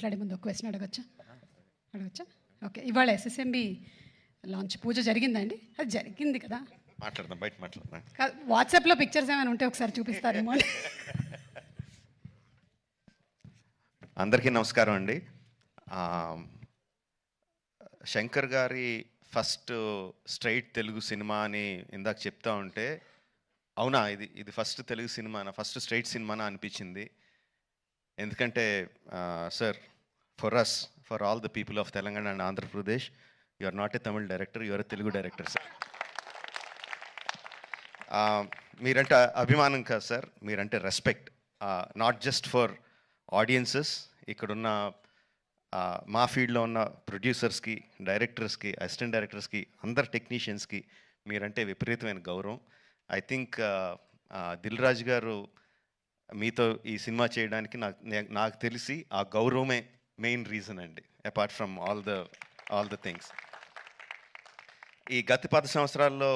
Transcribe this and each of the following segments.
మాట్లాడే ముందు ఒక క్వశ్చన్ అడగచ్చా? ఓకే, ఇవాళ ఎస్ఎస్ఎంబి లాంచ్ పూజ జరిగిందండి? అది జరిగింది కదా, మాట్లాడదాం, బయట మాట్లాడదాం. వాట్సాప్లో పిక్చర్స్ ఏమైనా ఉంటే ఒకసారి చూపిస్తారేమో. అందరికీ నమస్కారం అండి. శంకర్ గారి ఫస్ట్ స్ట్రైట్ తెలుగు సినిమా అని ఇందాక చెప్తా ఉంటే, అవునా ఇది ఫస్ట్ తెలుగు సినిమానా, ఫస్ట్ స్ట్రైట్ సినిమానా అనిపించింది. ఎందుకంటే sir, for all the people of Telangana and Andhra Pradesh, you are not a Tamil director, you are a Telugu director sir. మీరంటే అభిమానం కాదు సార్, మీరంటే respect. Not just for audiences, ఇక్కడున్న మా ఫీల్డ్లో ఉన్న ప్రొడ్యూసర్స్కి, డైరెక్టర్స్కి, అసిస్టెంట్ డైరెక్టర్స్కి, అందరు టెక్నీషియన్స్కి మీరంటే విపరీతమైన గౌరవం. ఐ థింక్ దిల్ రాజు గారు మీతో ఈ సినిమా చేయడానికి నాకు తెలిసి ఆ గౌరవమే మెయిన్ రీజన్ అండి, apart from all the things. ఈ గత 10 సంవత్సరాల్లో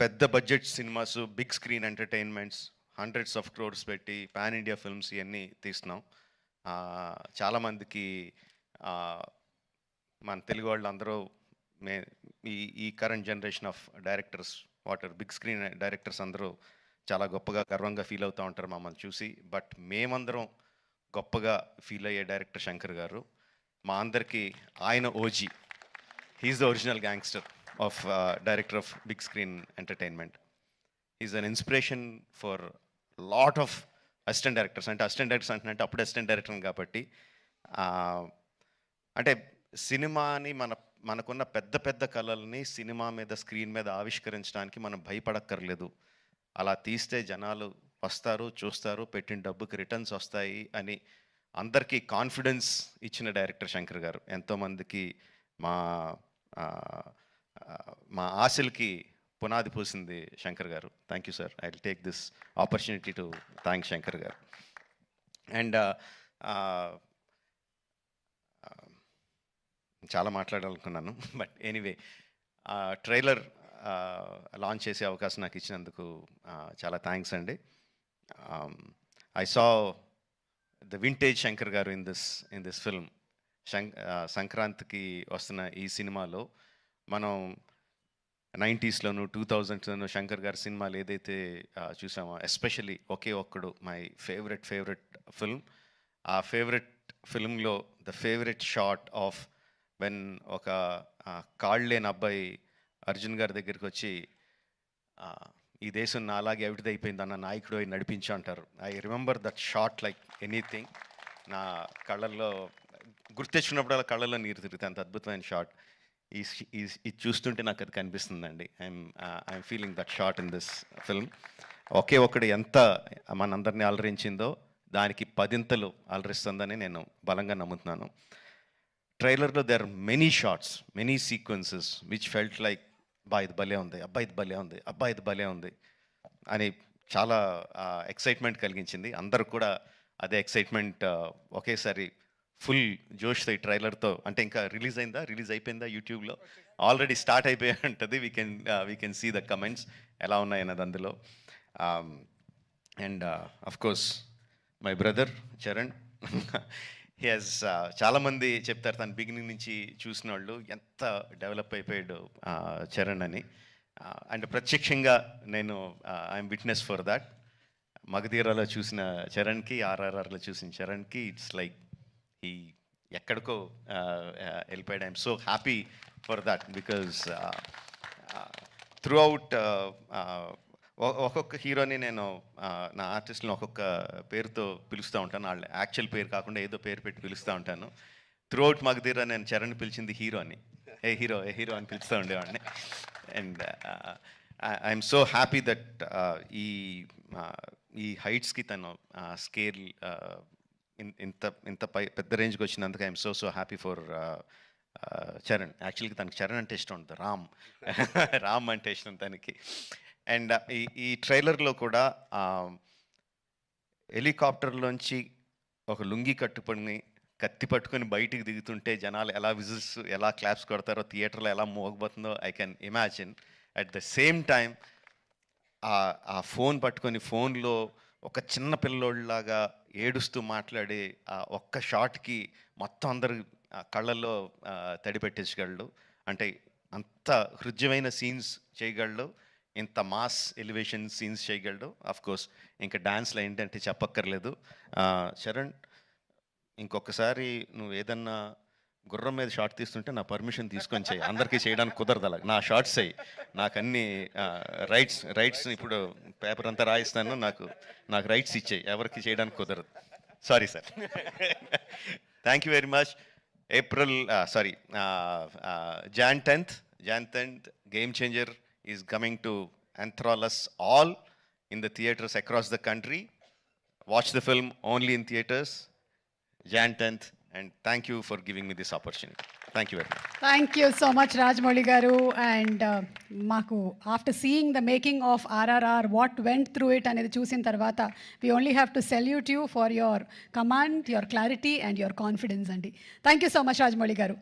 పెద్ద budget cinemas, big screen entertainments, hundreds of crores పెట్టి పాన్ ఇండియా ఫిల్మ్స్ ఇవన్నీ తీస్తున్నాం. చాలామందికి మన తెలుగు వాళ్ళు అందరూ ఈ current generation of directors, big screen directors అందరూ చాలా గొప్పగా, గర్వంగా ఫీల్ అవుతూ ఉంటారు మమ్మల్ని చూసి. బట్ మేమందరం గొప్పగా ఫీల్ అయ్యే డైరెక్టర్ శంకర్ గారు. మా అందరికీ ఆయన OG. He's the original gangster of director of big screen entertainment. Is an inspiration for lot of assistant directors. అంటే అసిస్టెంట్ డైరెక్టర్స్ అంటే అప్పుడు అసిస్టెంట్ డైరెక్టర్ కాబట్టి, అంటే సినిమాని మనకున్న పెద్ద పెద్ద కళల్ని సినిమా మీద, స్క్రీన్ మీద ఆవిష్కరించడానికి మనం భయపడక్కర్లేదు. అలా తీస్తే జనాలు వస్తారు, చూస్తారు, పెట్టిన డబ్బుకి రిటర్న్స్ వస్తాయి అని అందరికీ కాన్ఫిడెన్స్ ఇచ్చిన డైరెక్టర్ శంకర్ గారు. ఎంతోమందికి మా ఆశలకి పునాది పూసింది శంకర్ గారు. Thank you sir. I will take this opportunity to thank Shankar గారు. అండ్ చాలా మాట్లాడాలనుకున్నాను, బట్ ఎనీవే, ట్రైలర్ లాంచ్ చేసే అవకాశం నాకు ఇచ్చినందుకు చాలా థ్యాంక్స్ అండి. I saw the vintage Shankar గారు ఇన్ దిస్ ఫిల్మ్. సంక్రాంతికి వస్తున్న ఈ సినిమాలో మనం 90స్లోను 2000స్లోను శంకర్ గారి సినిమాలు ఏదైతే చూసామో, especially Oke Okkadu my favourite film. ఆ ఫేవరెట్ ఫిల్మ్లో the favourite shot of when ఒక కాళ్ళు లేని అబ్బాయి అర్జున్ గారి దగ్గరికి వచ్చి, ఈ దేశం నా అలాగే ఎవిటిదైపోయింది అన్న నాయకుడు అయి నడిపించు అంటారు. I remember that shot like anything. నా కళ్ళల్లో గుర్తెచ్చినప్పుడు అలా కళ్ళల్లో నీరు తిరుగుతాయి, అంత అద్భుతమైన షాట్. ఇది చూస్తుంటే నాకు అది కనిపిస్తుందండి. I'm feeling that shot in this film. Oke Okkadu ఎంత మనందరినీ అలరించిందో దానికి 10 అలరిస్తుందని నేను బలంగా నమ్ముతున్నాను. ట్రైలర్లో there are many shots, many sequences which felt like, ఇది భలే ఉంది, ఇది భలే ఉంది, ఇది భలే ఉంది అని చాలా ఎక్సైట్మెంట్ కలిగించింది. అందరూ కూడా అదే ఎక్సైట్మెంట్ ఒకేసారి ఫుల్ జోష్తో ఈ ట్రైలర్తో, అంటే ఇంకా రిలీజ్ అయిపోయిందా యూట్యూబ్లో? ఆల్రెడీ స్టార్ట్ అయిపోయి ఉంటుంది. We can see the comments ఎలా ఉన్నాయన్నది అందులో. And of course my brother Charan, he has, చాలామంది చెప్తారు తను బిగినింగ్ నుంచి చూసిన వాళ్ళు ఎంత డెవలప్ అయిపోయాడు చరణ్ అని. అండ్ ప్రత్యక్షంగా నేను ఐఎమ్ విట్నెస్ ఫర్ దాట్. మగధీరాలో చూసిన చరణ్కి, ఆర్ఆర్ఆర్లో చూసిన చరణ్కి ఇట్స్ లైక్ ఈ ఎక్కడికో వెళ్ళిపోయాడు. I'm so happy for that because through out ఒక్కొక్క హీరోని నేను నా ఆర్టిస్ట్ని ఒక్కొక్క పేరుతో పిలుస్తూ ఉంటాను. వాళ్ళ యాక్చువల్ పేరు కాకుండా ఏదో పేరు పెట్టి పిలుస్తూ ఉంటాను. త్రూ అవుట్ మగధీరా నేను చరణ్ పిలిచింది హీరో అని, ఏ హీరో అని పిలుస్తూ ఉండేవాడిని. And I'm so happy that ఈ హైట్స్కి తను స్కేల్ ఇంత పెద్ద రేంజ్కి వచ్చినందుకు I'm so happy for Charan. యాక్చువల్గా తనకి చరణ్ అంటే ఇష్టం ఉంటుంది, రామ్ అంటే ఇష్టం తనకి. అండ్ ఈ ట్రైలర్లో కూడా హెలికాప్టర్లోంచి ఒక లుంగి కట్టుకొని కత్తి పట్టుకొని బయటికి దిగుతుంటే జనాలు ఎలా విజిల్స్, ఎలా క్లాప్స్ కొడతారో, థియేటర్లో ఎలా మోగబోతుందో I can imagine. At the same time ఆ ఫోన్ పట్టుకొని ఫోన్లో ఒక చిన్న పిల్లోళ్ళలాగా ఏడుస్తూ మాట్లాడే ఆ ఒక్క షాట్కి మొత్తం అందరు కళ్ళల్లో తడి పెట్టించగలడు. అంటే అంత హృద్యమైన సీన్స్ చేయగలడు, ఇంత మాస్ ఎలివేషన్ సీన్స్ చేయగలడు. ఆఫ్ కోర్స్ ఇంకా డాన్స్లో ఏంటంటే చెప్పక్కర్లేదు. చరణ్, ఇంకొకసారి నువ్వు ఏదన్నా గుర్రం మీద షార్ట్ తీస్తుంటే నా పర్మిషన్ తీసుకొని చేయి. అందరికీ చేయడానికి కుదరదు అలా. నా షార్ట్స్ అయ్యి నాకు అన్ని రైట్స్ ఇప్పుడు పేపర్ అంతా రాయిస్తాను. నాకు రైట్స్ ఇచ్చేయి, ఎవరికి చేయడానికి కుదరదు. Sorry sir. Thank you very much. Jan 10th, Game Changer is coming to enthrall us all in the theaters across the country. Watch the film only in theaters, Jan 10th, and thank you for giving me this opportunity. Thank you very much. Thank you so much Rajamouli గారు. And మాకు after seeing the making of RRR what went through it అనేది చూసిన తర్వాత we only have to salute you for your command, your clarity and your confidence అండి. Thank you so much Rajamouli గారు.